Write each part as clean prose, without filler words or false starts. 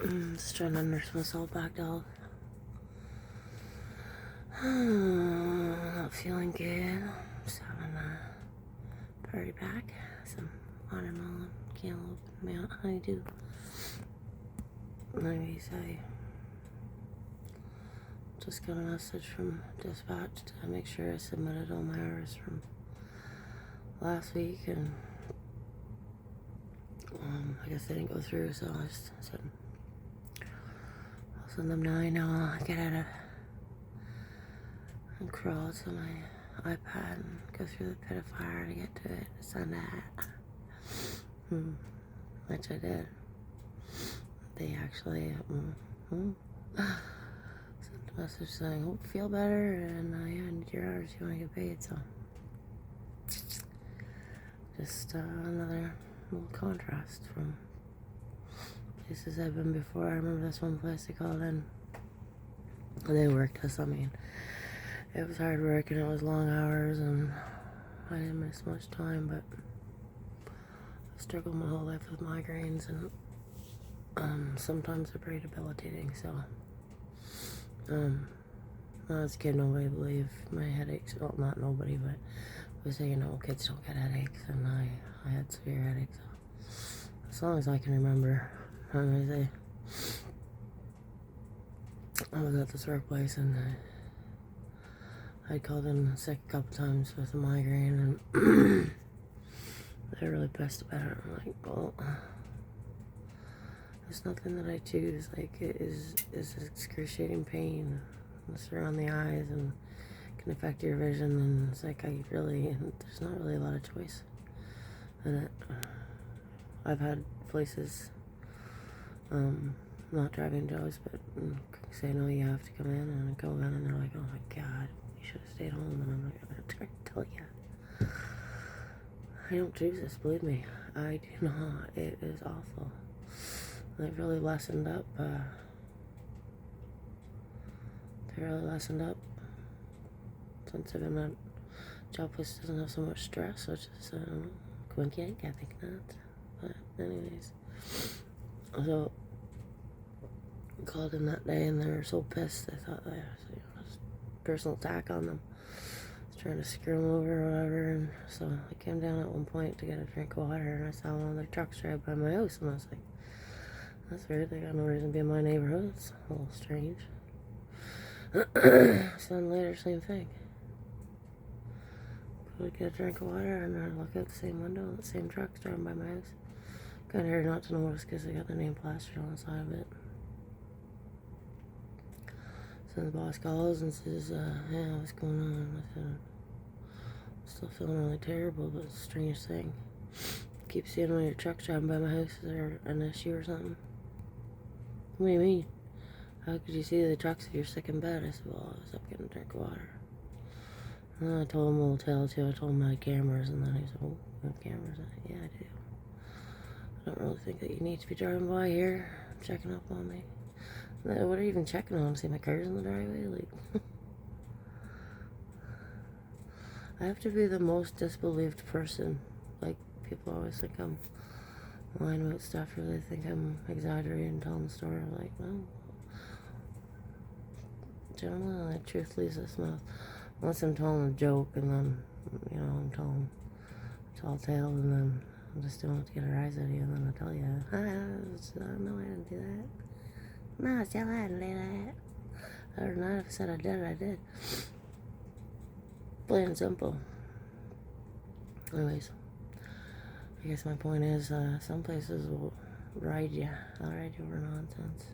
Just trying to nurse myself back to health. Not feeling good. Just having a party pack. Some watermelon, cantaloupe, honeydew. Anyways, I just got a message from dispatch to make sure I submitted all my hours from last week, and I guess they didn't go through, so I just said I'll send them now. I know I'll get out of and crawl to my iPad and go through the pit of fire to get to it, send that, which I did. They actually sent a message saying, hope you feel better, and yeah, I need your hours, you want to get paid, so just another little contrast from places I've been before. I remember this one place they called in, they worked us. I mean, it was hard work and it was long hours, and I didn't miss much time, but I struggled my whole life with migraines, and sometimes they're pretty debilitating. So when I was a kid, nobody believed my headaches. Well, not nobody, but we say, kids don't get headaches, and I had severe headaches. So as long as I can remember, I was at this workplace, and I called in sick a couple times with a migraine, and they're really pissed about it. I'm like, well, it's nothing that I choose. Like, it is excruciating pain. It's around the eyes and can affect your vision, and it's like there's not really a lot of choice in it. I've had places, not driving jobs, but say, no, you have to come in, and I go in, and they're like, oh my God, you should have stayed home, and I'm like, I'm trying to tell you, I don't choose this, believe me, I do not. It is awful. They've really lessened up, since I've been at job place doesn't have so much stress, which is, coincident, I think not, but anyways, so I called in that day, and they were so pissed. They thought that it was a personal attack on them. I was trying to screw them over or whatever, and so I came down at one point to get a drink of water, and I saw one of their trucks drive by my house, and I was like, that's weird, they got no reason to be in my neighborhood. It's a little strange. So then later, same thing. Go to get a drink of water, and I look out the same window, and the same truck's driving by my house. Kind of hard not to notice because they got the name plastered on the side of it. So the boss calls and says, yeah, what's going on? I said, I'm still feeling really terrible, but it's a strange thing. Keep seeing one of your trucks driving by my house. Is there an issue or something? What do you mean? How could you see the trucks if you're sick in bed? I said, well, I was up getting a drink of water. And then I told him a little tale too. I told him I had cameras, and then he said, oh, you have cameras? I said, yeah, I do. I don't really think that you need to be driving by here, checking up on me. What are you even checking on? See my car's in the driveway? Like, I have to be the most disbelieved person. Like, people always think I'm lying about stuff, or they think I'm exaggerating, telling the story. I'm like, well, generally, the truth leaves its mouth. Unless I'm telling a joke, and then, I'm telling a tall tale, and then I'm just doing it to get a rise out of you, and then I tell you, no, I didn't do that. No, still I didn't do that. Other than that, if I said I did, I did. Plain and simple. Anyways, I guess my point is, some places will ride you. They'll ride you over nonsense.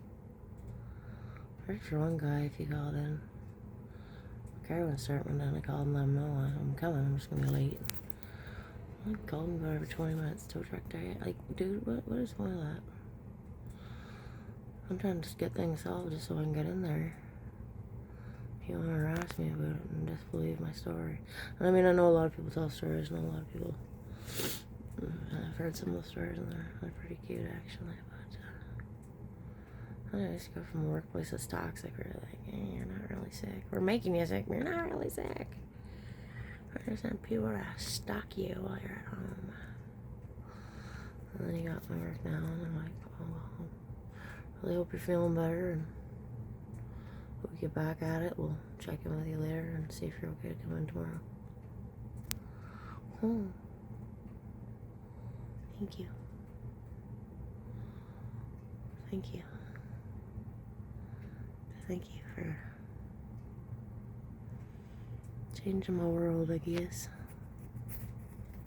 I heard for one guy, if he called in, my car wouldn't start one down. I called and let him know I'm coming. I'm just gonna be late. I called him for over 20 minutes. Tow truck there. Like, dude, what is the point of that? I'm trying to just get things solved just so I can get in there. You want to harass me about it and disbelieve my story. And I mean, I know a lot of people tell stories, and a lot of people, I've heard some of the stories, and they're pretty cute, actually. But I just go from a workplace that's toxic, where you're like, hey, you're not really sick. We're making you sick, but you're not really sick. There's some people that stalk you while you're at home. And then you got my work now, and I'm like, oh, well, really hope you're feeling better, and when we get back at it, we'll check in with you later and see if you're okay to come in tomorrow. Thank you. Thank you. Thank you for changing my world, I guess.